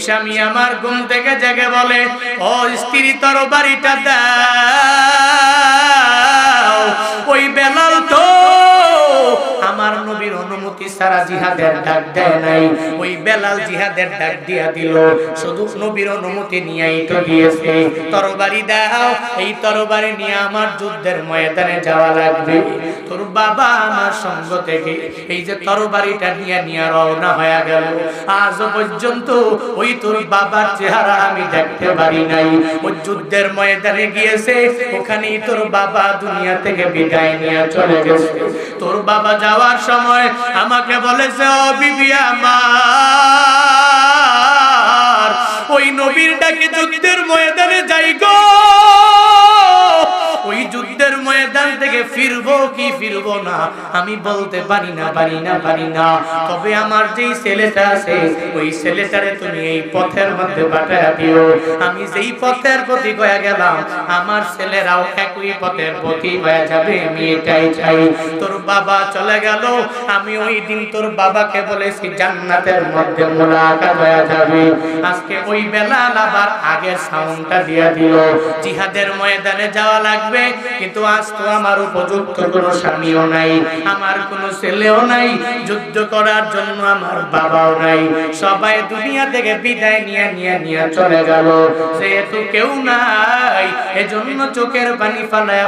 স্বামী আমার ঘুম থেকে জেগে বলে, ও স্ত্রী তরবারিটা দাও। ওই বেলাল তো আমার নবীর অনুমতি ছাড়া জিহাদের ডাক দেয় নাই। ওই বেলাল জিহাদের ডাক দিয়া দিল, শুধু নবীর অনুমতি নিয়েই তো দিয়েছে। তরবারি দাও, এই তরবারি নিয়ে আমার যুদ্ধের ময়দানে যাওয়া লাগবে। তোর বাবা আমার সঙ্গ থেকে এই যে তরবারিটা নিয়ে রওনা হয়ে গেল, আজ পর্যন্ত ওই তোর বাবার চেহারা আমি দেখতে পারি নাই। ওই যুদ্ধের ময়দানে গিয়েছে, ওখানেই তোর বাবা দুনিয়া থেকে বিদায় নিয়ে চলে গেছে। তোর বাবা যাওয়ার সময় আমাকে বলেছে, ও বিবি আমার, ওই নবীর ডাকে যুদ্ধের ময়দানে যাই গো। ওই যুদ্ধের ময়দান থেকে ফিরবো কি ফিরবো না আমি বলতে পারি না। তবে আমার যেই ছেলেটা আছে, ওই ছেলেটারে তুমি এই পথের মধ্যে পাঠায়া দিও। আমি যেই পথের প্রতি হয়ে গেলাম, আমার ছেলেরাও একই পথের প্রতি হয়ে যাবে, আমি এটাই চাই। তোর বাবা চলে গেল। আমি ওই দিন তোর বাবাকে বলেছি জান্নাতের মধ্যে মোলাকাত হয়ে যাবে। আজকে ওই বেলাল আবার আগের সাউন্ডটা দিয়া দিল, জিহাদের ময়দানে যাওয়া লাগবে। কিন্তু আজ তো আমার উপযুক্ত কোনো স্বামীও নাই, আমার কোনো ছেলেও নাই, যুদ্ধ করার জন্য আমার বাবাও নাই। সবাই দুনিয়া থেকে বিদায় নিয়ে চলে গেল। যেহেতু কেউ নাই, এজন্য চোখের পানি ফালায়া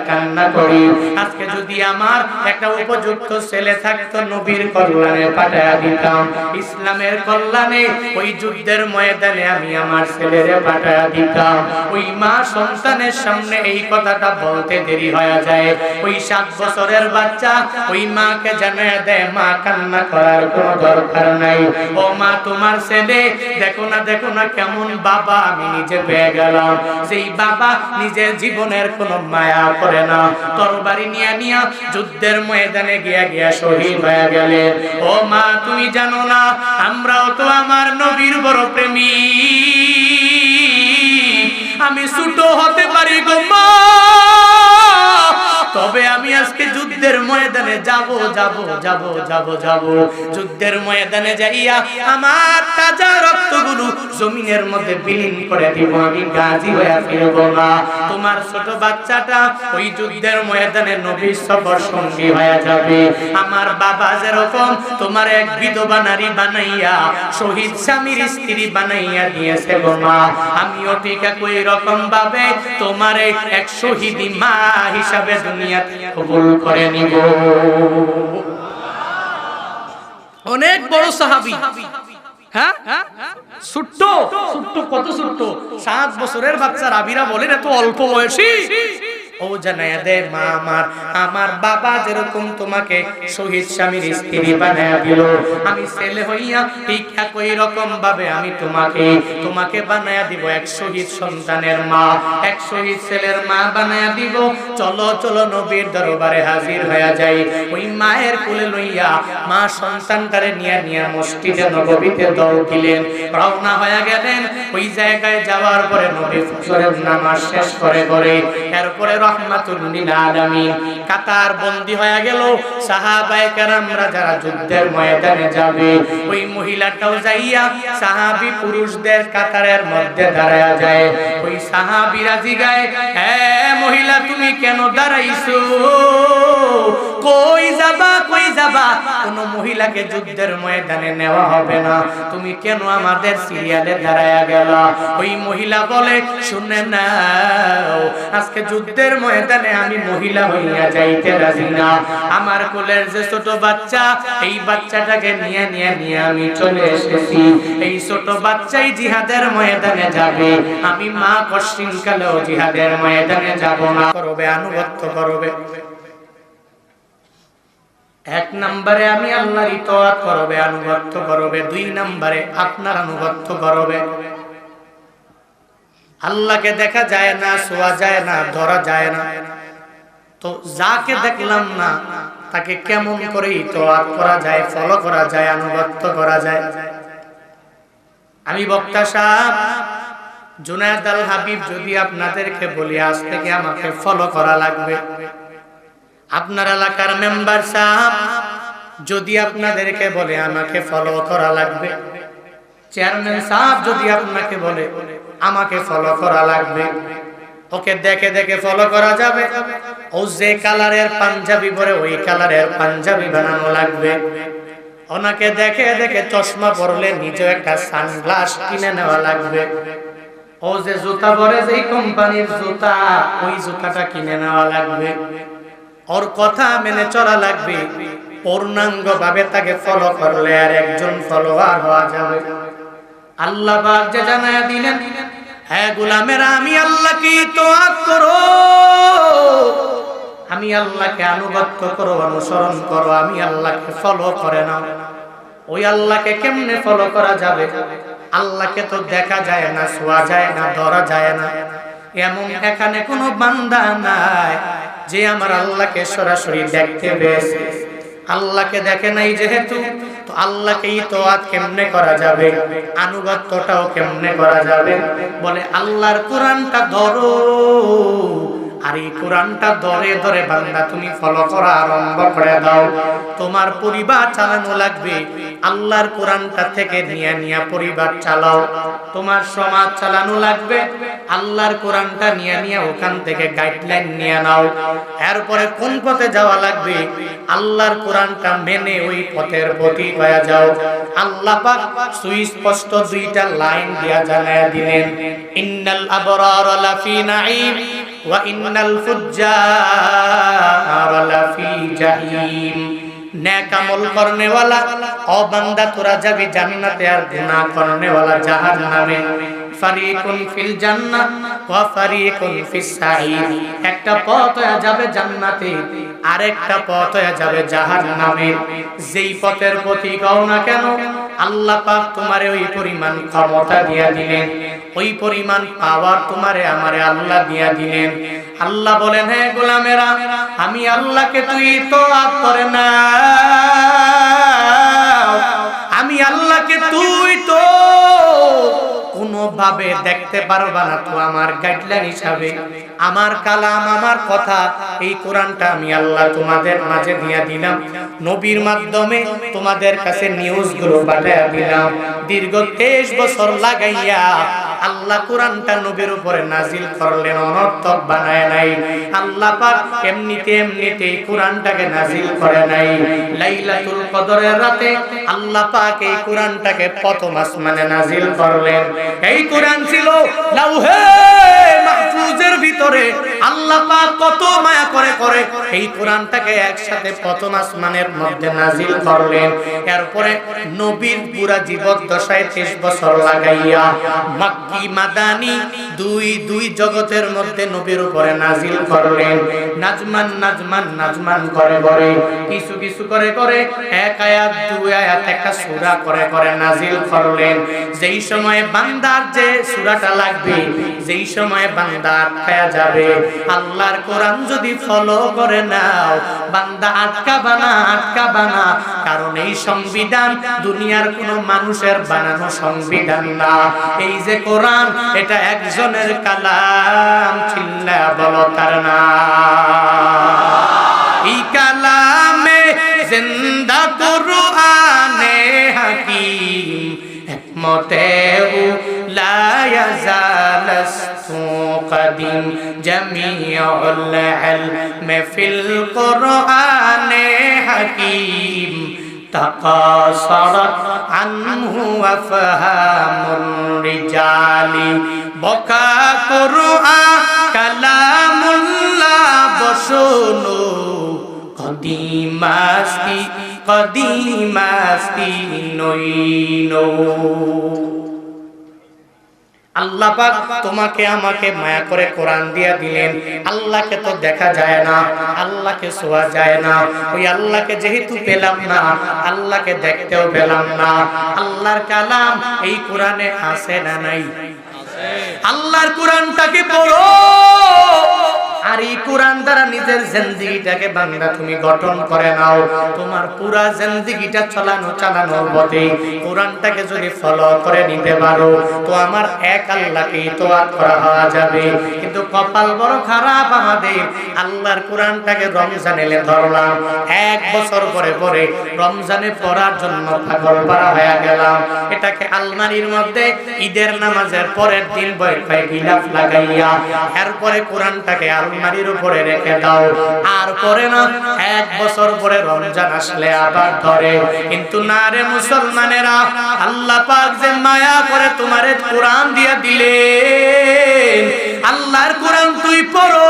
কান্না করি। আজকে যদি আমার একটা উপযুক্ত ছেলে থাকতো, নবীর কল্যাণে পাঠায়া দিতাম, ইসলামের কল্যাণে ওই যুদ্ধের ময়দানে আমি আমার ছেলেরে পাঠায়া দিতাম। ওই মা সন্তানের সামনে এই কথাটা বলতে দেরি হয়ে যায়। ওই 7 বছরের বাচ্চা ওই মাকে জানায় দেয়, মা কান্না করার কোনো দরকার নাই। ও মা, তোমার ছেলে দেখো না কেমন বাবা আমি নিজে পেয়ে গেলাম। সেই বাবা নিজের জীবনের কোনো মায়া করে না, তরবারি নিয়ে যুদ্ধের ময়দানে গিয়া শহীদ হয়ে গেলেন। ও মা, তুমি জানো না আমরাও তো আমার নবীর বড় প্রেমী। আমি ছোট হতে পারি গো মা, তবে আমি আজকে যুদ্ধের ময়দানে যাব। যুদ্ধের ময়দানে যাইয়া আমার তাজা রক্তগুলো জমিনের মধ্যে বিলীন করে দিব, আমি গাজী হয়ে ফিরব না। তোমার ছোট বাচ্চাটা ওই যুদ্ধের ময়দানে নবীর সফর সঙ্গী হয়ে যাবে। আমার বাবা যেরকম তোমার এক বিধবা নারী বানাইয়া শহীদ স্বামীর স্ত্রী বানাইয়া দিয়েছে গো মা, আমিও ঠিক একই রকম ভাবে তোমার এক শহীদ মা হিসাবে দুনিয়াতে কবুল করে নিব। অনেক বড় সাহাবী, হ্যাঁ ছোট্ট কত ছোট্ট, 7 বছরের বাচ্চা। রাবিরা বলেন এত অল্প বয়সী। ও জানায়া দে মা, আমার বাবা যেরকম তোমাকে শহীদ স্বামীর স্ত্রী বানায়া দিল, আমি ছেলে হইয়া ঠিক একই রকম ভাবে আমি তোমাকে বানায়া দিব এক শহীদ সন্তানের মা, এক শহীদ ছেলের মা বানায়া দিব। চলো নবীর দরবারে হাজির হয়ে যাই। ওই মায়ের কোলে লইয়া মা সন্তানটারে নিয়ে মসজিদে নববীতে দৌড় দিলেন, রওনা হয়ে গেলেন। ওই জায়গায় যাওয়ার পরে নবী ফজরের নামাজ শেষ করে এরপরে রহমাতুল লিল আলামিন কাতার বন্দী হয়ে গেল। সাহাবায়ে কেরামরা যারা যুদ্ধের ময়দানে যাবে, ওই মহিলাটাও যাইয়া সাহাবী পুরুষদের কাতারের মধ্যে দাঁড়ায়া যায়। ওই সাহাবীরা জিগায়, হে মহিলা তুমি কেন দাঁড়াইছো? কই যাবা? কোন মহিলাকে যুদ্ধের ময়দানে নেওয়া হবে না, তুমি কেন আমাদের সিরিয়ালে দাঁড়ায়া গেলা? ওই মহিলা বলে, শুনে নাও, আজকে যুদ্ধের ময়দানে আমি মহিলা হইয়া যাইতে রাজি না। আমার কোলের যে ছোট বাচ্চা, এই বাচ্চাটাকে নিয়ে আমি চলে এসেছি। এই ছোট বাচ্চাই জিহাদের ময়দানে যাবে, আমি মা কশিনকালেও জিহাদের ময়দানে যাব না। করবে আনুগত্য করবে। 1 নম্বরে আমি আল্লাহর ইতাআত করবে, আনুগত্য করবে। 2 নম্বরে আপনার আনুগত্য করবে। আল্লাহকে দেখা যায় না, ছোঁয়া যায় না, ধরা যায় না, তো যাকে দেখলাম না তাকে কেমন করে ইতাআত করা যায়, ফলো করা যায়, আনুগত্য করা যায়। আমি বক্তা সাহেব জুনায়েদ আল হাবিব যদি আপনাদেরকে বলি আজ থেকে আমাকে ফলো করা লাগবে, আপনার এলাকার মেম্বার সাহেব যদি আপনাদেরকে বলে আমাকে ফলো করা লাগবে, চেয়ারম্যান সাহেব যদি আপনাকে বলে আমাকে ফলো করা লাগবে, ওকে দেখে দেখে ফলো করা যাবে। ও যে কালারের পাঞ্জাবি পরে ওই কালারের পাঞ্জাবি বানানো লাগবে। ওনাকে দেখে দেখে চশমা পরলে নিজে একটা সানগ্লাস কিনে নেওয়া লাগবে। ও যে জুতা পরে যেই কোম্পানির জুতা ওই জুতাটা কিনে নেওয়া লাগবে। ওর কথা মেনে চলা লাগবে। পূর্ণাঙ্গ ভাবে তাকে ফলো করলে আর একজন ফলোয়ার হওয়া যাবে। আল্লাহ পাক যে জানায়া দিলেন, হে গোলামেরা আমি আল্লাহকে ইতাআত করো, আমি আল্লাহকে আনুগত্য করো, অনুসরণ করো, আমি আল্লাহকে ফলো করে নাও। ওই আল্লাহকে কেমনে ফলো করা যাবে? আল্লাহকে তো দেখা যায় না, ছোঁয়া যায় না, ধরা যায় না। এমন এখানে কোনো বান্দা নাই যে আমার আল্লাহকে সরাসরি দেখতে পেয়েছে। আল্লাহকে দেখে নাই যেহেতু, তো আল্লাহকে ইতাআত কেমনে করা যাবে, আনুগত্যটাও কেমনে করা যাবে? বলে আল্লাহর কোরআনটা ধরো, আর এই কোরআনটা ধরে ধরে বান্দা তুমি ফলো করা আরম্ভ করে দাও। তোমার পরিবার চালানো লাগবে আল্লাহর কোরআনটা থেকে নিয়ে নিয়ে পরিবার চালাও। তোমার সমাজ চালানো লাগবে আল্লাহর কোরআনটা নিয়ে নিয়ে ওখান থেকে গাইডলাইন নিয়ে নাও। এরপরে কোন পথে যাওয়া লাগবে আল্লাহর কোরআনটা মেনে ওই পথের প্রতি হয়ে যাও। আল্লাহ পাক সুস্পষ্ট দুইটা লাইন দিয়া জানায়া দিলেন, ইন্নাল আবরারা লাফি নাঈম ওয়া ইন্নাল ফুজ্জারা লাফি জাহিম। নেক আমল করনে ওয়ালা ও বান্দা তোরা যাবি জান্নাতে, আর গুনাহ করনে ওয়ালা জাহান্নামে। ফারিকুন ফিল জান্নাহ ওয়া ফারিকুন ফিস সাঈর। একটা পথ হয়ে যাবে জান্নাতে, আরেকটা পথ হয়ে যাবে জাহান্নামে। যেই পথের প্রতি গাও না কেন আল্লাহ পাক তোমারে ওই পরিমাণ ক্ষমতা দিয়া দিলেন, ওই পরিমাণ পাওয়ার তোমারে আমারে আল্লাহ দিয়া দিলেন। আল্লাহ বলেন, হে গোলামেরা আমি আল্লাহকে তুই ইতাআত করে না, আমি আল্লাহকে তুই তো কোনোভাবে দেখতে পারবা না। তো আমার গাইডলাইন হিসাবে আমার কালাম, আমার কথা, এই কোরআনটা আমি আল্লাহ তোমাদের মাঝে দিয়া দিলাম। নবীর মাধ্যমে তোমাদের কাছে নিউজগুলো পাঠিয়ে দিলাম। দীর্ঘ 23 বছর লাগাইয়া আল্লাহ কোরআনটা নবীর উপরে নাজিল করলেন, অনর্থক বানায় নাই। আল্লাহ পাক এমনিতে এমনিতে এই কোরআনটাকে নাজিল করে নাই। লাইলাতুল কদরের রাতে আল্লাহ পাক এই কোরআনটাকে প্রথম আসমানে নাজিল করলেন। এই কোরআন ছিল লাউহে মাহফুজের ভিতরে। আল্লাহ পাক কত মায়া করে করে এই কোরআনটাকে একসাথে প্রথম আসমানের মধ্যে নাজিল করলেন। এরপরে নবীর পুরা জীবদ্দশায় 23 বছর লাগাইয়া মক্কি মাদানী দুই জগতের মধ্যে নবীর উপরে নাজিল করলেন। নাজমান নাজমান নাজমান করে করে কিছু কিছু করে করে এক আয়াত দুই আয়াত একটা সূরা করে করে নাজিল করলেন। যেই সময় বান্দার যে সূরাটা লাগবে, যেই সময় বান্দা আটকায়া যাবে, আল্লাহর কোরআন যদি ফলো করে নাও বান্দা আটকাবা না। কারণ এই সংবিধান দুনিয়ার কোনো মানুষের বানানো সংবিধান না। এই যে কোরআন এটা একজনের কালাম, চিল্লা বলো তার নাম। এই কালামে জিন্দা কুরআনে হাকিম হিকমতেহু লা ইয়াজালাস্তু কদিম জামিউল ইলমি ফিল কুরআনে হাকিম তাকাসারাত আনহু আফহামুর রিজালি বকা কুরআন কালামুল্লাহ বসনো কদিমাস্তি নইনো। আল্লাহ পাক তোমাকে আমাকে মায়া করে কোরআন দিয়া দিলেন। আল্লাহকে তো দেখা যায় না, আল্লাহকে ছোঁয়া যায় না। ওই আল্লাহকে যেহেতু পেলাম না, আল্লাহকে দেখতেও পেলাম না। আল্লাহর কালাম এই কোরআনে আছে না নাই? আল্লাহর কোরআনটাকে পড়ো, আর এই কোরআন দ্বারা নিজের জিন্দেগিটাকে বান্দা তুমি গঠন করে নাও। তোমার পুরা জিন্দেগিটা চালানোর পথে কোরআনটাকে যদি ফলো করে নিতে পারো তো আমার এক আল্লাহকে ইতাআত করা হওয়া যাবে। কিন্তু কপাল বড় খারাপ আমাদের, আল্লাহর কোরআনটাকে রমজানে ধরলাম, এক বছর পরে পরে রমজানে পড়ার জন্য পাগল পারা হয়ে গেলাম। এটাকে আলমারির মধ্যে ঈদের নামাজের পরের দিন বই গিলাফ লাগাইয়া এরপরে কোরআনটাকে আলমারির উপরে রেখে দাও। আর পরে না, এক বছর পরে রমজান আসলে আবার ধরে। কিন্তু না রে মুসলমানেরা, আল্লাহ পাক যে মায়া করে তোমারে কোরআন দিয়া দিলেন, আল্লাহর কোরআন তুই পড়ো।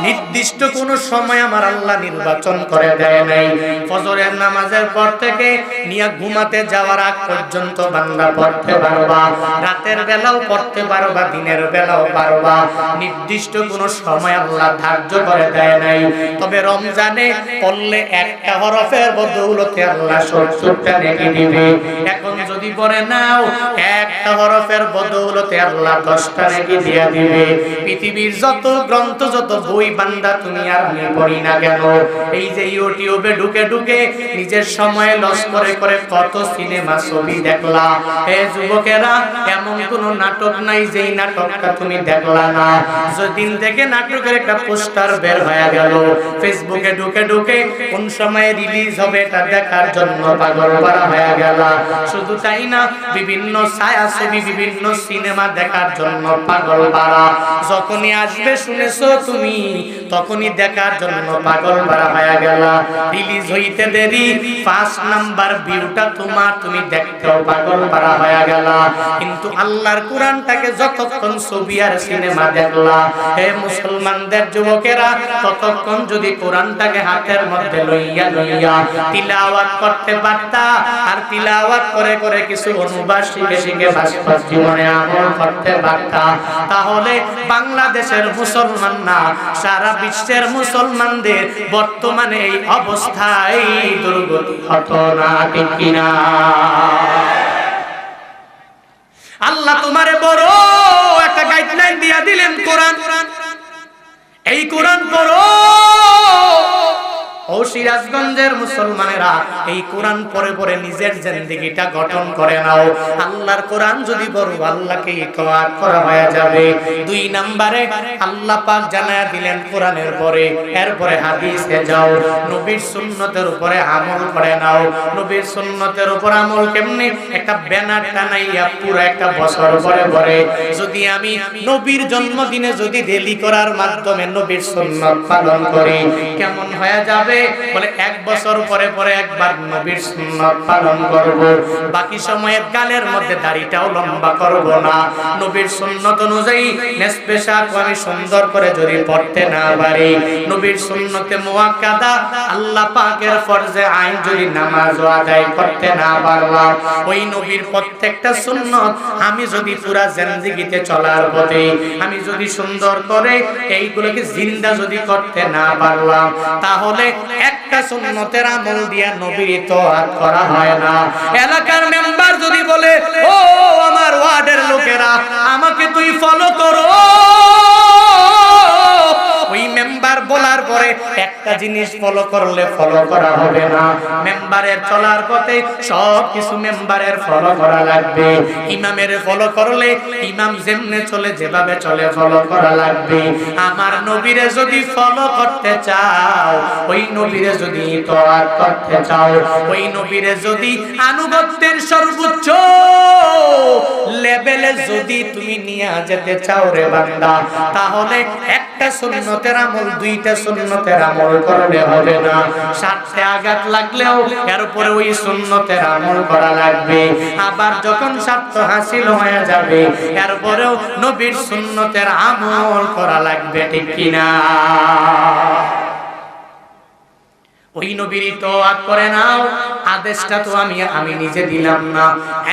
নির্দিষ্ট কোন সময় আমার আল্লাহ নির্বাচন করে দেয় নাই। ফজরের নামাজের পর থেকে নিয়ে ঘুমাতে যাওয়ার আগ পর্যন্ত বান্দা পড়তে পারবা, রাতের বেলাও পড়তে পারবা, দিনের বেলাও পারবা। নির্দিষ্ট কোন সময় আল্লাহ ধার্য করে দেয় নাই। তবে রমজানে পড়লে একটা হরফের বদৌলতে আল্লাহ 70টা নেকি দিবে। এখন যদি পড়ে নাও, একটা হরফের বদৌলতে আল্লাহ 10টা নেকি দিয়ে দিবে। পৃথিবীর যত গ্রন্থ, যত বই বান্দা তুমি আর আমি পড়ি না কেন, এই যে ইউটিউবে ঢুকে ঢুকে নিজের সময় লস করে করে কত সিনেমা ছবি দেখলা। হে যুবকেরা, এমন কোন নাটক নাই যেই নাটকটা তুমি দেখলা না। যেদিন থেকে নাটকের একটা পোস্টার বের হয়ে গেল, ফেসবুকে ঢুকে ঢুকে কোন সময় রিলিজ হবে এটা দেখার জন্য পাগল করা হয়ে গেল। শুধু তাই না, বিভিন্ন ছায়া ছবি, বিভিন্ন সিনেমা দেখার জন্য পাগল পারা। যখনই আসবে শুনেছো তুমি, তখনই দেখার জন্য পাগল পারা হয়ে গেল। রিলিজ হইতে দেরি, 5 নাম্বার ভিউটা তোমার, তুমি দেখতেও পাগল পারা হয়ে গেল। কিন্তু আল্লাহর কোরআনটাকে যতক্ষণ ছবি আর সিনেমা দেখলা, হে মুসলমানদের যুবকেরা, ততক্ষণ যদি কোরআনটাকে হাতের মধ্যে লইয়া লইয়া তিলাওয়াত করতে পারতা, আর তিলাওয়াত করে করে কিছু অনুবাদ শিখে শিখে বাস্তব জীবনে আমল করতে পারতা, তাহলে বাংলাদেশের মুসলমান না, সারা বিশ্বের মুসলমানদের বর্তমানে এই অবস্থায় দুর্গতি হতো না, ঠিক কিনা? আল্লাহ তোমারে বড় একটা গাইডলাইন দিয়া দিলেন, কোরআন। এই কোরআন পড়ো। ও সিরাজগঞ্জের মুসলমানেরা, এই কোরআন পড়ে পড়ে নিজের জিন্দেগিটা গঠন করে নাও। আল্লাহর কোরআন যদি পড়ো, আল্লাহকে ইতাআত করা হয়ে যাবে। 2 নম্বরে আল্লাহ পাক জানায়া দিলেন কোরআনের পরে, এরপরে হাদিসে যাও, নবীর সুন্নতের উপরে আমল করে নাও। নবীর সুন্নতের উপর আমল কেমনে? একটা ব্যানার টানাইয়া পুরো একটা বছর পরে পরে যদি আমি নবীর জন্মদিনে যদি রেলি করার মাধ্যমে নবীর সুন্নত পালন করি, কেমন হয়ে যাবে? বলে 1 বছর পরে পরে একবার নবীর সুন্নাত পালন করব, বাকি সময়ে গালের মধ্যে দাড়িটাও লম্বা করব না। নবীর সুন্নাত অনুযায়ী নেসপেশাক আমি সুন্দর করে যদি পড়তে না পারি, নবীর সুন্নতে মুআক্কাদা আল্লাহ পাকের ফরজে আইন যদি নামাজ আদায় করতে না পারলাম, ওই নবীর প্রত্যেকটা সুন্নত আমি যদি পুরা জিন্দেগিতে চলার পথে আমি যদি সুন্দর করে এইগুলোকে জিন্দা যদি করতে না পারলাম, তাহলে একটা সুন্নতের আমল দিয়া নবীর ইতাআত করা হয় না। এলাকার মেম্বার যদি বলে, ও আমার ওয়ার্ডের লোকেরা, আমাকে তুই ফলো করো, ওই মেম্বার বলার পরে একটা জিনিস ফলো করলে ফলো করা হবে না। মেম্বারের চলার পথে সব কিছু মেম্বারের ফলো করা লাগবে। ইমামের ফলো করলে ইমাম যেমনে চলে, যেভাবে চলে ফলো করা লাগবে। আমার নবীরে যদি ফলো করতে চাও, ওই নবীরে যদি ইতাআত করতে চাও, ওই নবীরে যদি আনুগত্যের সর্বোচ্চ লেভেলে যদি তুমি নিয়ে যেতে চাও রে বান্দা, তাহলে একটা সুন্নতের আমল, 2টা সুন্নতের আমল করলে হবে না। 60তে আঘাত লাগলেও এরপরে ওই সুন্নতের আমল করা লাগবে। আবার যখন স্বার্থ হাসিল হয়ে যাবে, এরপরেও নবীর সুন্নতের আমল করা লাগবে, ঠিক কিনা? ওই নবীর ইতাআত করে নাও, আদেশটা তো আমি নিজে দিলাম না,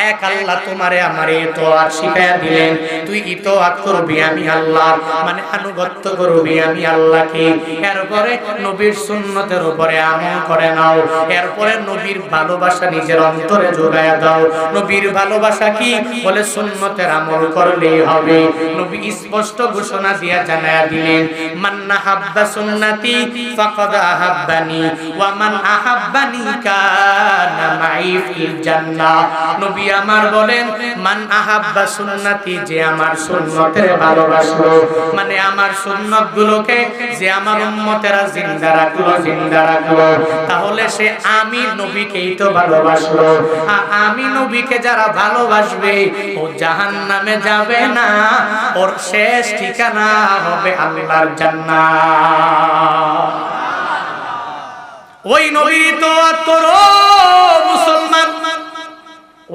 এক আল্লাহ তোমারে আমারে ইতাআত শিখায়া দিলেন, তুই ইতাআত করবি আমি আল্লাহ, মানে আনুগত্য করবি আমি আল্লাহকে। এরপরে নবীর সুন্নতের উপরে আমল করে নাও, এরপরে নবীর ভালোবাসা নিজের অন্তরে জোগায়া দাও। নবীর ভালোবাসা কি? বলে সুন্নতের আমল করলেই হবে। নবী স্পষ্ট ঘোষণা দিয়া জানায়া দিলেন, মান আহাব্বা সুন্নতি ফাকাদ আহাব্বানি ওয়া মান আহাব্বানি কানা মাই ফিল জান্নাহ। নবী আমার বলেন, মান আহাব্বা সুন্নতি, যে আমার সুন্নতের ভালোবাসলো, মানে আমার সুন্নতগুলোকে যে আমার উম্মতেরা জিন্দা রাখলো, তাহলে সে আমি নবীকেই তো ভালোবাসলো। আমি নবীকে যারা ভালোবাসবে ও জাহান্নামে যাবে না, ওর শেষ ঠিকানা হবে আল্লাহর জান্নাত। ওই নবীর ইতাআত করো মুসলমান।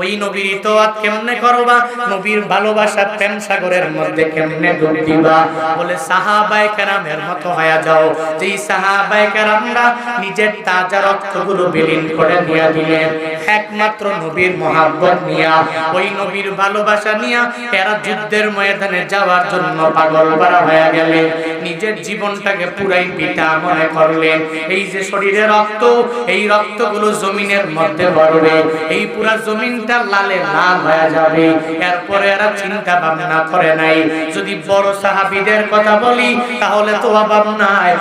ওই নবীর ইতাআত কেমনে করবা? নবীর ভালোবাসা প্রেম সাগরের মধ্যে কেমনে ডুব দিবা? বলে সাহাবায়ে কেরামের মতো হয়ে যাও, যেই সাহাবায়ে কেরামরা নিজের তাজা রক্তগুলো বিলীন করে দিয়া দিলেন একমাত্র নবীর মহব্বত নিয়া, ওই নবীর ভালোবাসা নিয়া এরা যুদ্ধের ময়দানে যাওয়ার জন্য পাগল পারা হয়ে গেলেন। নিজের জীবনটাকে পুরাই পিতা মনে করলেন। এই যে শরীরে রক্ত, এই রক্তগুলো জমিনের মধ্যে পড়বে, এই পুরা জমিন লালে লাল হয়ে যাবে। এরপরে এরা চিন্তা ভাবনা করে নাই। যদি বড় সাহাবীদের কথা বলি তাহলে তো অভাব নাই।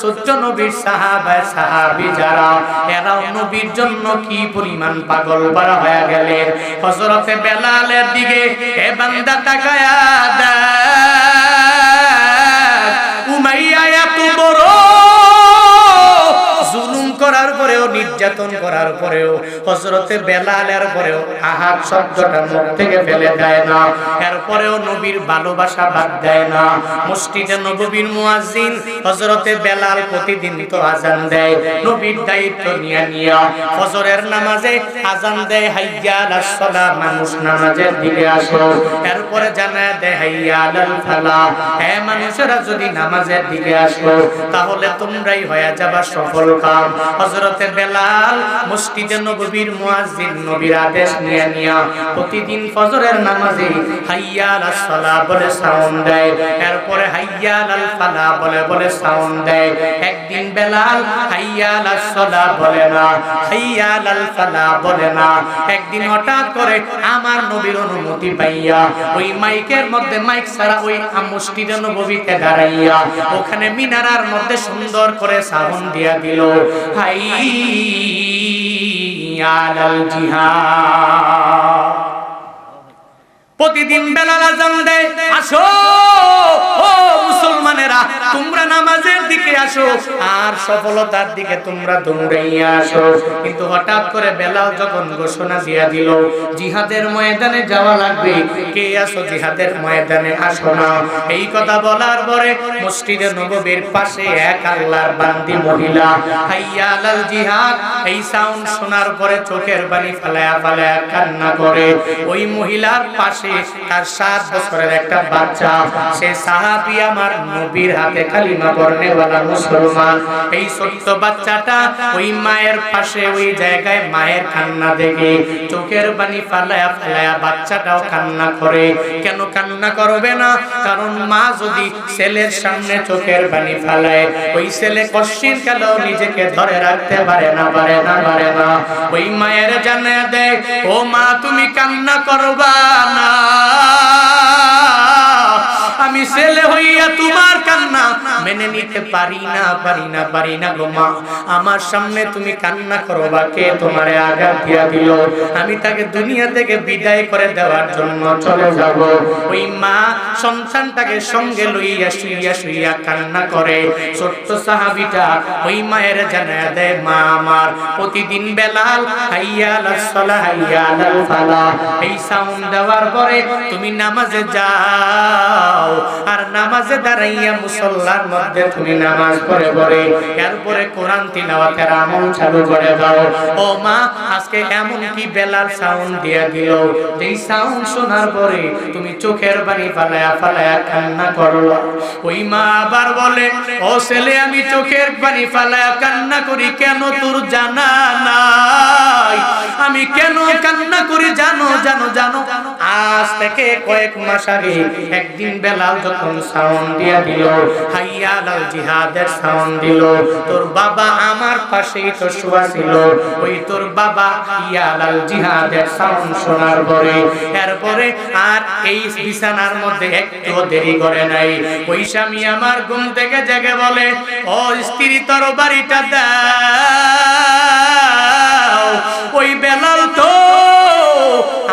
ছোট্ট নবীর সাহাবী যারা, এরা নবীর জন্য কি পরিমাণ পাগল পারা হয়ে গেলেন। হযরতে বেলালের দিকে এ বান্দা তাকায়া দেখ, উমাইয়া এত বড় জুলুম করার পরেও, নির্যাতন করার পরেও, হযরতে বেলালের পরেও আহাত শব্দটা মুখ থেকে ফেলে দেয় না। এরপরেও নবীর ভালোবাসা বাদ দেয় না। মসজিদে নববীর মুয়াজ্জিন হযরতে বেলাল প্রতিদিন তো আযান দেয়, নবীর দায়িত্ব নিয়া ফজরের নামাজে আযান দেয়, হাইয়া আলাস সালাহ, মানুষ নামাজের দিকে আসো। এরপরে জানায় দেয় হাইয়া আলাল ফালাহ, হে মানুষেরা যদি নামাজের দিকে আসো তাহলে তোমরাই হয়ে যাবা সফল কাম। হযরতে বেলাল মসজিদে নববীর মুয়াজ্জিন, নবীর আদেশ নিয়া প্রতিদিন ফজরের নামাজে হাইয়া আলাস সালাহ বলে সাউন্ড দেয়, এরপরে হাইয়া আলাল ফালাহ বলে সাউন্ড দেয়। একদিন বেলাল হাইয়া আলাস সালাহ বলে না, হাইয়া আলাল ফালাহ বলে না। একদিন হঠাৎ করে আমার নবীর অনুমতি পাইয়া ওই মাইকের মধ্যে, মাইক ছাড়া ওই মসজিদে নববীতে দাঁড়াইয়া ওখানে মিনারার মধ্যে সুন্দর করে সাউন্ড দিয়া দিল, হাইয়া আলাল জিহাদ। প্রতিদিন বেলাল আযান দেয়, আসো ও মুসলমানেরা, তোমরা নামাজের দিকে আসো আর সফলতার দিকে তোমরা দৌড়াইয়া আসো। কিন্তু হঠাৎ করে বেলাল যখন ঘোষণা দিয়া দিল জিহাদের ময়দানে যাওয়া লাগবে, কে আসো জিহাদের ময়দানে, আসো না, এই কথা বলার পরে মসজিদে নববীর পাশে এক আল্লাহর বান্দি মহিলা হাইয়া আলাল জিহাদ এই সাউন্ড শোনার পরে চোখের পানি ফালায়া কান্না করে। ওই মহিলার পাশে তার 7 বছরের একটা বাচ্চা, সে সাহাবী আমার নবীর হাতে কালিমা পড়নেওয়ালা মুসলমান। এই ছোট্ট বাচ্চাটা ওই মায়ের পাশে ওই জায়গায় মায়ের কান্না দেখে চোখের পানি ফালায়া বাচ্চাটাও কান্না করে। কেন কান্না করবে না? কারণ মা যদি ছেলের সামনে চোখের পানি ফালায়, ওই ছেলে কষ্টের কালেও নিজেকে ধরে রাখতে পারে না। ওই মায়ের জানিয়ে দেয়, ও মা তুমি কান্না করবা না, আমি ছেলে হইয়া তোমার কান্না মেনে নিতে পারি না গো মা। আমার সামনে তুমি কান্না করবা, কে তোমারে আঘাত দিয়া দিল? আমি তাকে দুনিয়া থেকে বিদায় করে দেওয়ার জন্য চলে যাব। ওই মা সন্তানটাকে সঙ্গে লইয়া শুইয়া কান্না করে। ছোট্ট সাহাবীটা ওই মায়ের জানায়া দেয়, মা আমার প্রতিদিন বেলাল হাইয়া আলাস সালাহ হাইয়া আলাল ফালাহ এই সাউন্ড দেওয়ার পরে তুমি নামাজে যাও, আর নামাজে দাঁড়াইয়া মুসল্লার মধ্যে তুমি নামাজ পড়ে পড়ে এরপরে কোরআন তিলাওয়াতের আমল চালু করে দাও। ও মা, আজকে এমন কি বেলাল সাউন্ড দিয়ে দিল, যেই সাউন্ড শোনার পরে তুমি চোখের পানি ফালায়া ফালায়া কান্না করলো। ওই মা আবার বলে, ও ছেলে, আমি চোখের পানি ফালায়া কান্না করি কেন তোর জানা নাই? আমি কেন কান্না করি জানো জানো জানো? আজ থেকে কয়েক মাস আগে একদিন বেলাল যখন সাউন্ড দিয়ে দিল, হাইয়া আলাল জিহাদের সাউন্ড দিল, তোর বাবা আমার পাশেই তো শোয়া ছিল। ওই তোর বাবা ইয়া আলাল জিহাদের সাউন্ড শোনার পরে এরপরে আর এই বিছানার মধ্যে একটু দেরি করে নাই। ওই স্বামী আমার ঘুম থেকে জেগে বলে, ও স্ত্রী, তরবারিটা দাও। ওই বেলাল তো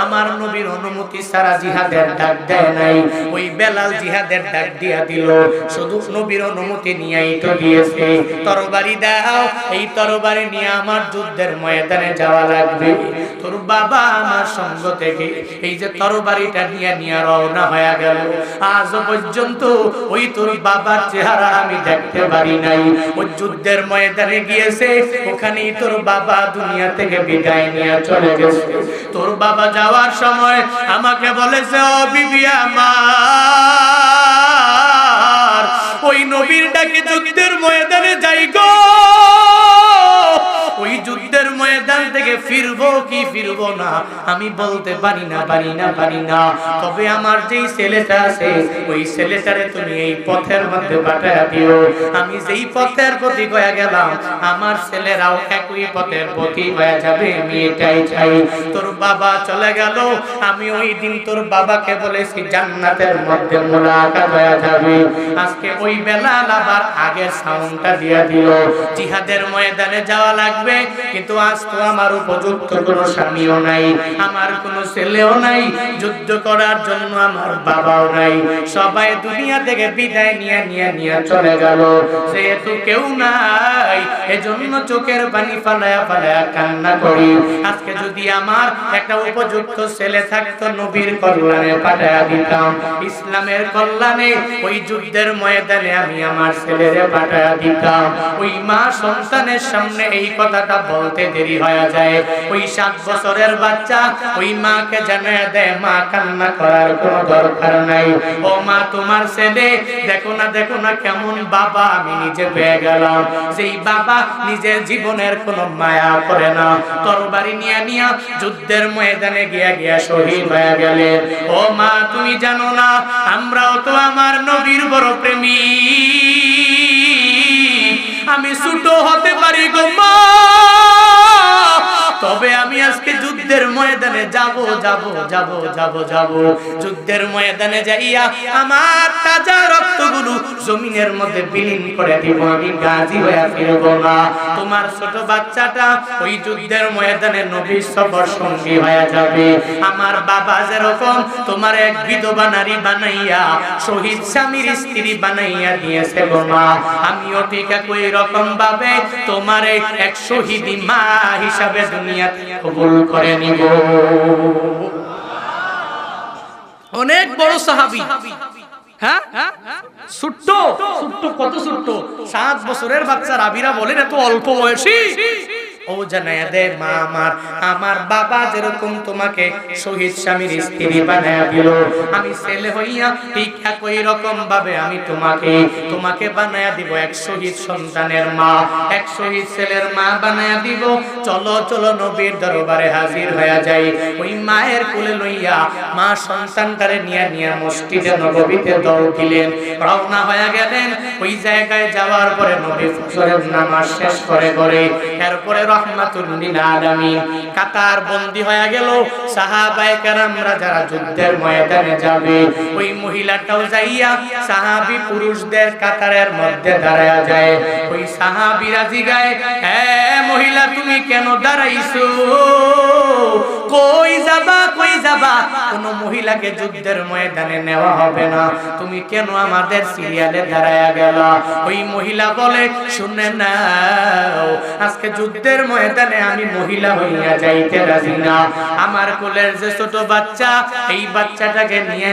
আমার নবীর অনুমতি ছাড়া জিহাদের ডাক দেয় নাই। ওই বেলাল জিহাদের ডাক দিয়া দিল, শুধু নবীর অনুমতি নিয়েই তো দিয়েছে। তরবারি দাও, এই তরবারি নিয়ে আমার যুদ্ধের ময়দানে যাওয়া লাগবে। তোর বাবা আমার সঙ্গ থেকে এই যে তরবারিটা নিয়ে নিয়ে রওনা হয়ে গেল, আজ পর্যন্ত ওই তোর বাবার চেহারা আমি দেখতে পারি নাই। ওই যুদ্ধের ময়দানে গিয়েছে, ওখানেই তোর বাবা দুনিয়া থেকে বিদায় নিয়ে চলে গেছে। তোর বাবা যাওয়ার সময় আমাকে বলেছে, ও বিবি আমার, ওই নবীর ডাকে যুদ্ধের ময়দানে যাই গো। ওই যুদ্ধের ময়দান থেকে ফিরবো কি ফিরবো না আমি বলতে পারি না পারি না পারি না। তবে আমার যেই ছেলেটা আছে, ওই ছেলেটারে তুমি এই পথের মধ্যে পাঠায়া দিও। আমি যেই পথের প্রতি হয়ে গেলাম, আমার ছেলেরাও একই পথের প্রতি হয়ে যাবে, আমি এটাই চাই। তোর বাবা চলে গেল, আমি ওই দিন তোর বাবাকে বলেছি জান্নাতের মধ্যে মোলাকাত হয়ে যাবে। আজকে ওই বেলাল আবার আগের সাউন্ডটা দিয়ে দিল, জিহাদের ময়দানে যাওয়া লাগবে। কিন্তু আজ তো আমার উপযুক্ত কোনো স্বামীও নাই, আমার কোনো ছেলেও নাই, যুদ্ধ করার জন্য আমার বাবাও নাই। সবাই দুনিয়া থেকে বিদায় নিয়ে নিয়ে নিয়ে চলে গেল। যেহেতু কেউ নাই, এজন্য চোখের পানি ফালায়া ফালায়া কান্না করি। আজকে যদি আমার একটা উপযুক্ত ছেলে থাকতো, নবীর কল্যাণে পাঠায়া দিতাম, ইসলামের কল্যাণে ওই যুদ্ধের ময়দানে আমি আমার ছেলেরে পাঠায়া দিতাম। ওই মা সন্তানের সামনে এই কথাটা বলতে দেরি হয়ে যায়। ওই 7 বছরের বাচ্চা ওই মাকে জানায় দেয়, মা কান্না করার কোনো দরকার নাই। ও মা, তোমার ছেলে দেখো না দেখো না কেমন বাবা আমি নিজে পেয়ে গেলাম, যেই বাবা নিজের জীবনের কোনো মায়া করে না, তরবারি নিয়ে নিয়ে যুদ্ধের ময়দানে গিয়া গিয়া শহীদ হয়ে গেলে। ও মা, তুমি জানো না আমরাও তো আমার নবীর বড় প্রেমী। আমি ছোট হতে পারি গো মা, তবে আমি আজকে যুদ্ধের ময়দানে যাব যাব যাব যাব যাব। যুদ্ধের ময়দানে যাইয়া আমার তাজা রক্তগুলো জমিনের মধ্যে বিলীন করে দিব, আমি গাজী হয়ে ফিরব না। তোমার ছোট বাচ্চাটা ওই যুদ্ধের ময়দানে নবীর সফর সঙ্গী হয়ে যাবে। আমার বাবা যেরকম তোমার এক বিধবা নারী বানাইয়া শহীদ স্বামীর স্ত্রী বানাইয়া দিয়েছে গো মা, আমিও ঠিক একই রকম ভাবে তোমার এক শহীদি মা হিসাবে দুনিয়াতে কবুল করে নিব। অনেক বড় সাহাবী, হ্যাঁ ছোট্ট ছোট্ট, কত ছোট্ট, 7 বছরের বাচ্চা। রাবিরা বলেন এত অল্প বয়সী। ও জানায়া দে মা আমার, আমার বাবা যেরকম তোমাকে শহীদ স্বামীর স্ত্রী বানায়া দিল, আমি ছেলে হইয়া ঠিক একই রকম ভাবে আমি তোমাকে বানায়া দিব এক শহীদ সন্তানের মা, এক শহীদ ছেলের মা বানায়া দিব। চলো চলো নবীর দরবারে হাজির হয়ে যাই। ওই মায়ের কোলে লইয়া মা সন্তানটারে নিয়ে নিয়ে মসজিদে নববীতে দৌড় দিলেন, রওনা হয়ে গেলেন। ওই জায়গায় যাওয়ার পরে নবী ফজরের নামাজ শেষ করে এরপরে রহমাতুল লিল আলামিন কাতার বন্দী হয়ে গেল। সাহাবায়ে কেরামরা যারা যুদ্ধের ময়দানে যাবে, ওই মহিলাটাও যাইয়া সাহাবী পুরুষদের কাতারের মধ্যে দাঁড়ায়া যায়। ওই সাহাবীরা জিগায়, হে মহিলা, তুমি কেন দাঁড়াইছো? কই যাবা কই যাবা? কোন মহিলাকে যুদ্ধের ময়দানে নেওয়া হবে না, তুমি কেন আমাদের সিরিয়ালে দাঁড়ায়া গেলা? ওই মহিলা বলে, শুনে নাও, আজকে যুদ্ধের ময়দানে আমি মহিলা হইয়া যাইতে রাজি না। আমার কোলের যে ছোট বাচ্চা, এই বাচ্চাটাকে নিয়ে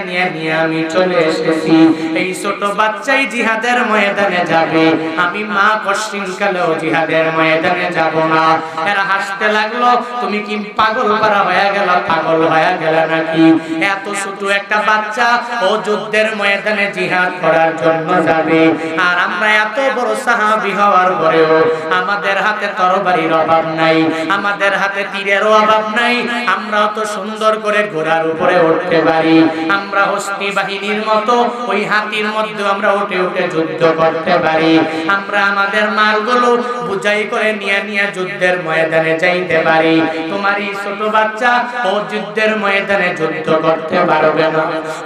আমি চলে এসেছি। এই ছোট বাচ্চাই জিহাদের ময়দানে যাবে, আমি মা কশিনকালেও জিহাদের ময়দানে যাব না। এরা হাসতে লাগলো, তুমি কি পাগল করা হয়ে গেল, পাগল হয়ে গেল নাকি? এত ছোট একটা বাচ্চা ও যুদ্ধের ময়দানে জিহাদ করার জন্য যাবে, আর আমরা এত বড় সাহাবী হওয়ার পরেও আমাদের হাতে তরবারির অভাব নাই, আমাদের হাতে তীরেরও অভাব নাই, আমরা তো সুন্দর করে ঘোড়ার উপরে উঠতে পারি, আমরা হস্তি বাহিনীর মতো ওই হাতির মধ্যে আমরা উঠে উঠে যুদ্ধ করতে পারি, আমরা আমাদের মালগুলো বুঝাই করে নিয়ে যুদ্ধের ময়দানে যাইতে পারি। তোমার এই ছোট বাচ্চা ও যুদ্ধের ময়দানে যুদ্ধ করতে পারবে না।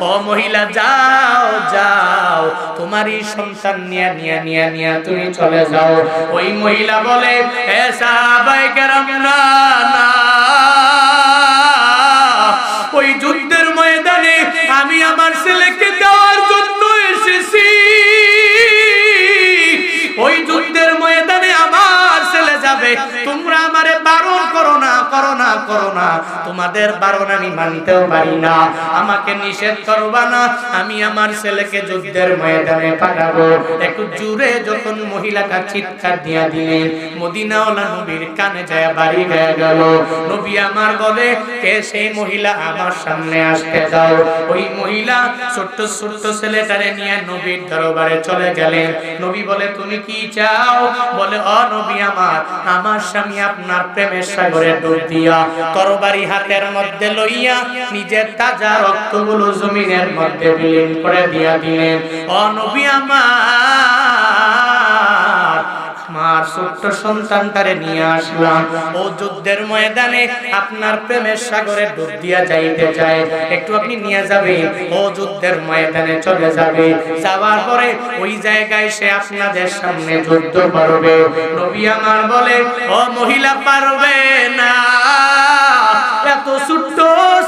ও মহিলা, যাও যাও, তোমার এই সন্তান নিয়ে তুমি চলে যাও। ওই মহিলা বলে, হে সাহাবায়ে কেরাম, না না, ওই যুদ্ধের ময়দানে আমি আমার ছেলেকে দেওয়ার জন্য এসেছি, ওই যুদ্ধের ময়দানে আমার ছেলে যাবে, তোমরা আমারে বারণ করো না, করো না, করো না, তোমাদের বারণ আমি মানতেও পারি না, আমাকে নিষেধ করবা না, আমি আমার ছেলেকে যুদ্ধের ময়দানে পাঠাবো। একটু জোরে যখন মহিলাটা চিৎকার দিয়া দিলেন, মদিনাওয়ালা নবীর কানে যায় বাড়ি হয়ে গেল। নবী আমার বলে, কে সেই মহিলা, আমার সামনে আসতে দাও। ওই মহিলা ছোট্ট ছোট্ট ছেলেটারে নিয়ে নবীর দরবারে চলে গেলেন। নবী বলে, তুমি কি চাও? বলে, ও নবী আমার, আমার স্বামী আপনার প্রেমের সাগরে ডুব দিয়া তরবারি হাতের মধ্যে লইয়া নিজের তাজা রক্তগুলো জমিনের মধ্যে বিলীন করে দিয়া দিলেন। ও নবী আমার ছোট্ট সন্তানটারে নিয়ে আসলাম, ও যুদ্ধের ময়দানে আপনার প্রেমের সাগরে ডুব দিয়া যাইতে চায়, একটু আপনি নিয়ে যাবেন, ও যুদ্ধের ময়দানে চলে যাবে, যাওয়ার পরে ওই জায়গায় সে আপনাদের সামনে যুদ্ধ করবে। নবী আমার বলে, ও মহিলা, পারবে না, এত ছোট্ট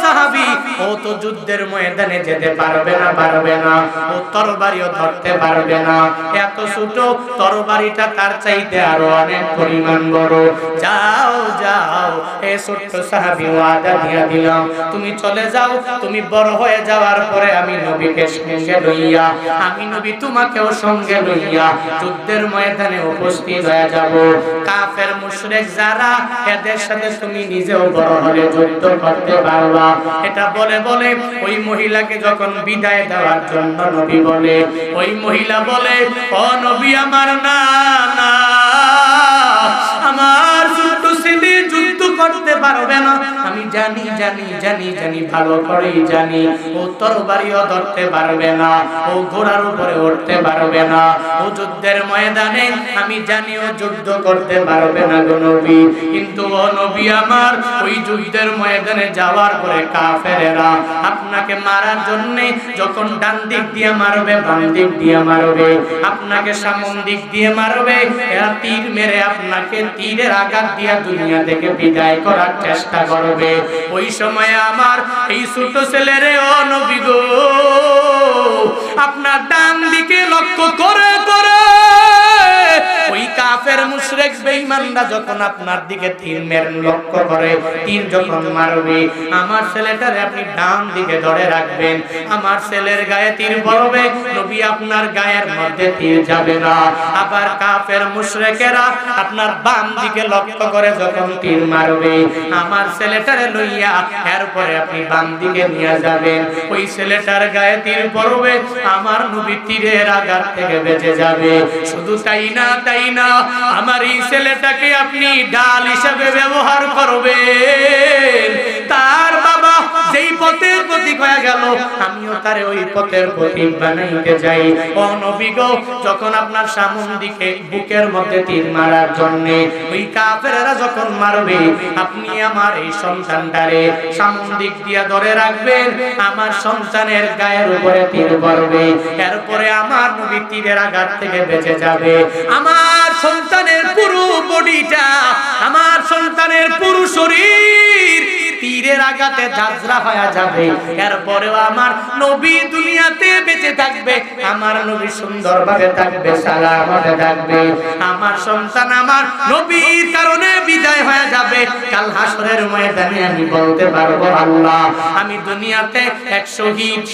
সাহাবী, ও তো যুদ্ধের ময়দানে যেতে পারবে না, পারবে না, ও তরবারিও ধরতে পারবে না, এত ছোট, তরবারিটা তার চাইতে আরো অনেক পরিমাণ বড়। যাও যাও, এই ছোট্ট সাহাবী ওয়াদা দিয়া দিলাম, তুমি চলে যাও, তুমি বড় হয়ে যাওয়ার পরে আমি নবীকে সঙ্গে লইয়া, আমি নবী তোমাকেও সঙ্গে লইয়া যুদ্ধের ময়দানে উপস্থিত হয়ে যাব। কাফের মুশরিক যারা, এদের সাথে তুমি নিজেও বড় হলে যুদ্ধ করতে পারবা। এটা বলে বলে ওই মহিলাকে যখন বিদায় দেওয়ার জন্য নবী বলে, ওই মহিলা বলে, ও নবী আমার, না না, আমার ছোট্ট ছেলে যুদ্ধ করতে পারবে না, আমি জানি জানি জানি জানি, ভালো করেই জানি, ও তরবারিও ধরতে পারবে না, ও ঘোড়ার উপরে উঠতে পারবে না, ও যুদ্ধের ময়দানে আমি জানি ও যুদ্ধ করতে পারবে না গো নবী। কিন্তু ও নবী আমার, ওই যুদ্ধের ময়দানে যাওয়ার পরে কাফেরেরা আপনাকে মারার জন্য যখন ডান দিক দিয়ে মারবে, বাম দিক দিয়ে মারবে, আপনাকে সামন দিক দিয়ে মারবে, এরা তীর মেরে আপনাকে তীরের আঘাত দিয়া দুনিয়া থেকে বিদায় করার চেষ্টা করবে। ওই সময় আমার এই ছোট ছেলেরে, ও নবী গো, আপনার ডান দিকে লক্ষ্য করে করে ওই কাফের মুশরিক বেঈমানরা যখন আপনার দিকে তীর মেরে লক্ষ্য করে, তীর যখন মারবে, আমার ছেলেটারে আপনি ডান দিকে ধরে রাখবেন, আমার ছেলের গায়ে তীর পড়বে, নবী আপনার গায়ের মধ্যে তীর যাবে না। আবার কাফের মুশরিকেরা আপনার বাম দিকে লক্ষ্য করে যখন তীর মারবে, আমার ছেলেটারে লইয়া এরপরে আপনি বাম দিকে নিয়ে যাবেন, ওই ছেলেটার গায়ে তীর পড়বে, আমার নবী তীরের আঘাত থেকে বেঁচে যাবে। শুধু তাই না, তাই না, আমার এই ছেলেটাকে আপনি ঢাল হিসেবে ব্যবহার করবেন, তার বাবা যেই পথের প্রতীক হয়ে গেল, আমিও তারে ওই পথের প্রতীক বানাইতে যাই। ও নবী গো, যখন আপনার সামন দিকে বুকের মধ্যে তীর মারার জন্য ওই কাফেররা যখন মারবে, আপনি আমার এই সন্তানটারে সামন দিক দিয়া ধরে রাখবেন, আমার সন্তানের গায়ের উপরে তীর পড়বে, এরপরে আমার নবী তীরের আঘাত থেকে বেঁচে যাবে। আমার সন্তানের পুরো বডিটা, আমার সন্তানের পুরো শরীর তীরের আঘাতে ঝাঁঝরা হয়ে যাবে, এরপরেও আমার নবী দুনিয়াতে বেঁচে থাকবে, আমার নবী সুন্দরভাবে থাকবে, সালামতে থাকবে। আমার সন্তান আমার নবীর কারণে বিদায় হয়ে যাবে, কাল হাসরের ময়দানে আমি বলতে পারবো আল্লাহ আমি দুনিয়াতে এক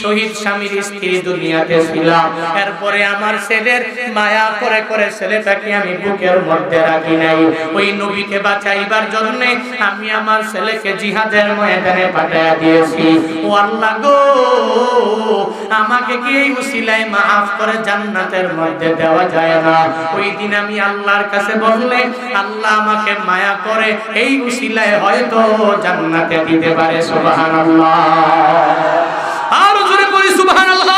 শহীদ স্বামীর স্ত্রী দুনিয়াতে ছিলাম, এরপরে আমার ছেলের মায়া করে করে ছেলেটাকে আমি বুকের মধ্যে রাখি নাই, ওই নবীকে বাঁচাইবার জন্য আমি আমার ছেলেকে জিহাদের ময়দানে পাঠিয়ে দিয়েছি। ও আল্লাহ গো, আমাকে কি এই উসিলায় মাফ করে জান্নাতের মধ্যে দেওয়া যায় না? ওই দিন আমি আল্লাহর কাছে বললে আল্লাহ আমাকে মায়া করে এই উসিলায় হয়তো জান্নাতে দিতে পারে। সুবহানাল্লাহ, আর জোরে বলি সুবহানাল্লাহ।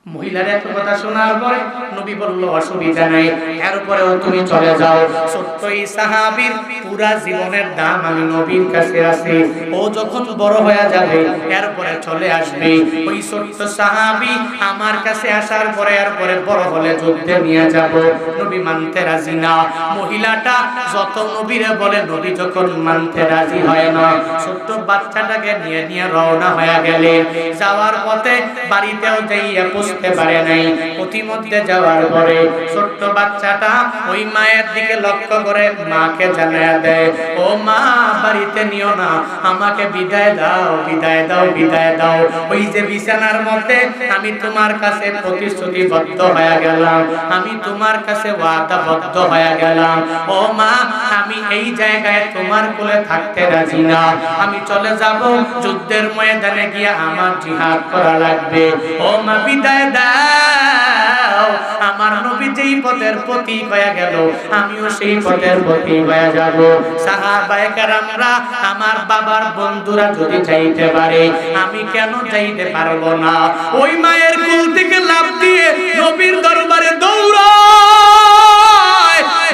মহিলার এত কথা শোনার পরে নবী বলল অসুবিধা নাই, এরপরেও তুমি চলে যাও। ছোট্ট এই সাহাবীর পুরা জীবনের দাম আমি নবীর কাছে আছে, ও যখন বড় হয়ে যাবে এরপরে চলে আসবে। ওই ছোট্ট সাহাবী আমার কাছে আসার পরে এরপরে বড় হলে যুদ্ধে নিয়ে যাব, নবী মানতে রাজি না। মহিলাটা যত নবীরে বলে নবী যখন মানতে রাজি হয় না, ছোট্ট বাচ্চাটাকে নিয়ে রওনা হয়ে গেলেন। যাওয়ার পথে বাড়িতেও যাইয়া বুঝতে পারে নাই, প্রতিমধ্যে যাওয়ার পরে ছোট্ট বাচ্চাটা ওই মায়ের দিকে লক্ষ্য করে মাকে জানায়া দেয়, ও মা বাড়িতে নিও না, আমাকে বিদায় দাও, বিদায় দাও, বিদায় দাও। ওই যে বিছানার মধ্যে আমি তোমার কাছে প্রতিশ্রুতিবদ্ধ হয়ে গেলাম, আমি তোমার কাছে ওয়াদাবদ্ধ হয়ে গেলাম, ও মা আমি এই জায়গায় তোমার কোলে থাকতে রাজি না, আমি চলে যাব যুদ্ধের ময়দানে গিয়ে আমার জিহাদ করা লাগবে। ও মা বিদায় দাও, আমার নবী যেই পথের প্রতীক হয়ে গেল আমিও সেই পথের প্রতীক হয়ে যাব। সাহাবায়ে কেরামরা আমার বাবার বন্ধুরা যদি যাইতে পারে আমি কেন যাইতে পারবো না? ওই মায়ের কোল থেকে লাফ দিয়ে নবীর দরবারে দৌড়ায়,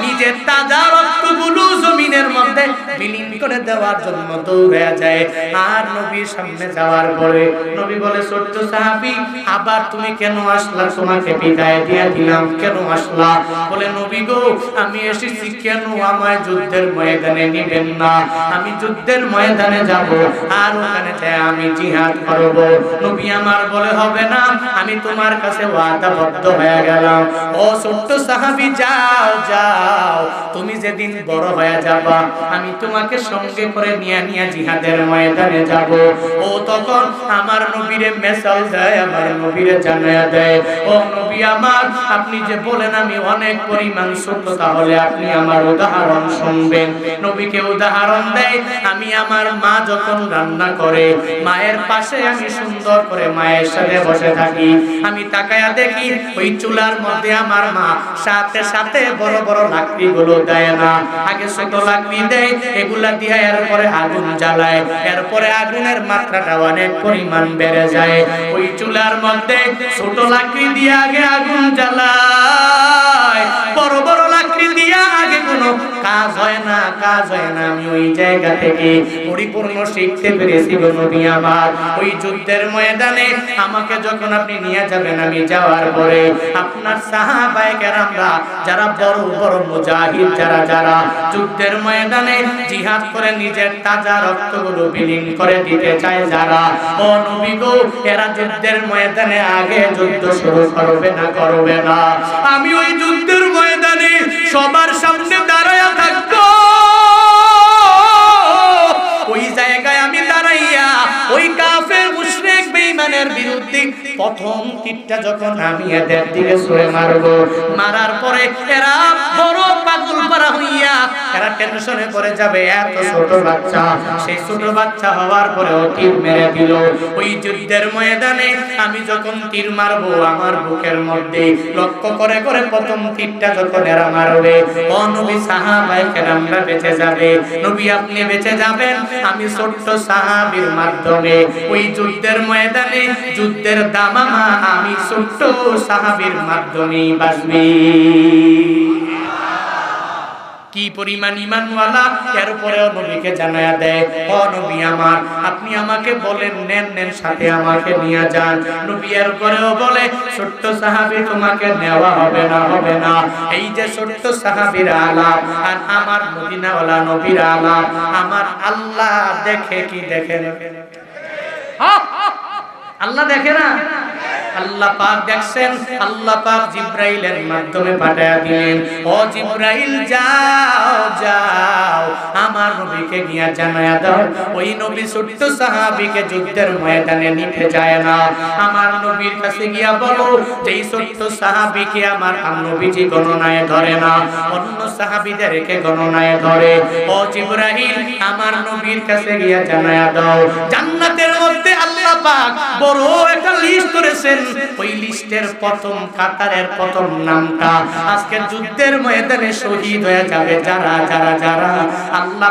নিজের তাজা রক্তগুলো জমিনের মধ্যে বিলীন করে দেওয়ার জন্য দৌড়ে যায়। আর নবীর সামনে যাওয়ার পরে নবী বলে, ছোট্ট সাহাবী আবার তুমি কেন আসলা? তোমাকে বিদায় দিয়ে দিলাম, কেন আসলা? বলে, নবী গো আমি এসেছি কেন আমায় যুদ্ধের ময়দানে নিবেন না? আমি যুদ্ধের ময়দানে যাব আর ওখানে যায় আমি জিহাদ করব। নবী আমার বলে, হবে না, আমি তোমার কাছে ওয়াদাবদ্ধ হয়ে গেলাম। ও ছোট্ট সাহাবী যাও যাও, তুমি যেদিন বড় হয়ে যাবা আমি তোমাকে সঙ্গে করে নিয়ে জিহাদের ময়দানে যাব। ও তখন আমার নবীরে মেসাল দেয়, আমার নবীরে জানায়া দেয়, ও নবী আমার আপনি যে বলেন আমি অনেক পরিমাণ ছোট, তাহলে আপনি আমার উদাহরণ শুনবেন। নবীকে উদাহরণ দেয়, আমি আমার মা যখন রান্না করে মায়ের পাশে আমি সুন্দর করে মায়ের সাথে বসে থাকি, আমি তাকায়া দেখি ওই চুলার মধ্যে আমার মা সাথে সাথে বড় বড় লাকড়িগুলো দেয় না, আগে ছোট লাকড়ি দেয়, এগুলা দিয়ে এরপরে আগুন জ্বালায়, এরপরে আগুনের মাত্রাটা অনেক পরিমাণ বেড়ে যায়। ওই চুলার মধ্যে ছোট লাকড়ি দিয়ে আগে আগুন জ্বালায়, বড় বড় লাকড়ি দিয়ে আগে কোনো কাজ হয় না, কাজ হয় না। আমি ওই জায়গা থেকে পরিপূর্ণ শিখতে পেরেছি গো নবী আমার। ওই যুদ্ধের ময়দানে আমাকে যখন আপনি নিয়ে যাবেন, আমি যাওয়ার পরে আপনার সাহাবায়ে কেরামরা যারা বড় বড় মুজাহিদ, যারা যুদ্ধের ময়দানে জিহাদ করে নিজের তাজা রক্তগুলো বিলীন করে দিতে চায় যারা, ও নবী গো এরা যুদ্ধের ময়দানে আগে যুদ্ধ শুরু করবে না, আমি ওই যুদ্ধের ময়দানে সবার সামনে দাঁড়ায়া থাকবো। ওই জায়গায় আমি দাঁড়াইয়া ওই কাফের মুশরিক বেঈমানের বিরুদ্ধে প্রথম তীরটা যখন আমি এদের দিকে ছুঁড়ে মারবো, মারার পরে এরা বড় পাগল পারা হইয়া এরা টেনশনে পড়ে যাবে, এত ছোট বাচ্চা, সেই ছোট বাচ্চা হওয়ার পরেও তীর মেরে দিল। ওই যুদ্ধের ময়দানে আমি যখন তীর মারবো আমার বুকের মধ্যে লক্ষ্য করে করে প্রথম তীরটা যখন এরা মারবে, ও নবী সাহাবায়ে কেরামরা বেঁচে যাবে, নবী আপনি বেঁচে যাবেন, আমি ছোট্ট সাহাবীর মাধ্যমে ওই যুদ্ধের ময়দানে যুদ্ধের দামামা আমি ছোট্ট সাহাবীর মাধ্যমেই বাঁচবে। কি পরিমাণ ঈমানওয়ালা, এরপরেও নবীকে জানায়া দেয়, ও নবী আমার, আপনি আমাকে বলেন নেন নেন, সাথে আমাকে নিয়ে যান। নবী এরপরেও বলে, ছোট্ট সাহাবী তোমাকে নেওয়া হবে না, হবে না। এই যে ছোট্ট সাহাবীর আলাপ আর আমার মদিনাওয়ালা নবীর আলাপ, আমার আল্লাহ দেখে কি দেখে না? আল্লাহ দেখে না? আল্লাহ পাক দেখছেন। আল্লাহ পাক জিবরাইলের মাধ্যমে পাঠায়া দিলেন, ও জিবরাইল যাও যাও আমার নবীকে গিয়া জানায়া দাও, ওই নবী ছোট্ট সাহাবীকে যুদ্ধের ময়দানে নিতে যায় না। আমার নবীর কাছে গিয়া বলো যে এই ছোট্ট সাহাবীকে আমার নবীজি গণনায় ধরে না, অন্য সাহাবীদেরকে গণনায় ধরে। ও জিবরাইল আমার নবীর কাছে গিয়া জানায়া দাও, জান্নাতের মধ্যে আল্লাহ পাক বড় একটা লিস্ট করেছেন, ওই লিস্টের প্রথম কাতারের প্রথম নামটা আজকে যুদ্ধের ময়দানে শহীদ হয়ে যাবে যারা যারা যারা আল্লাহ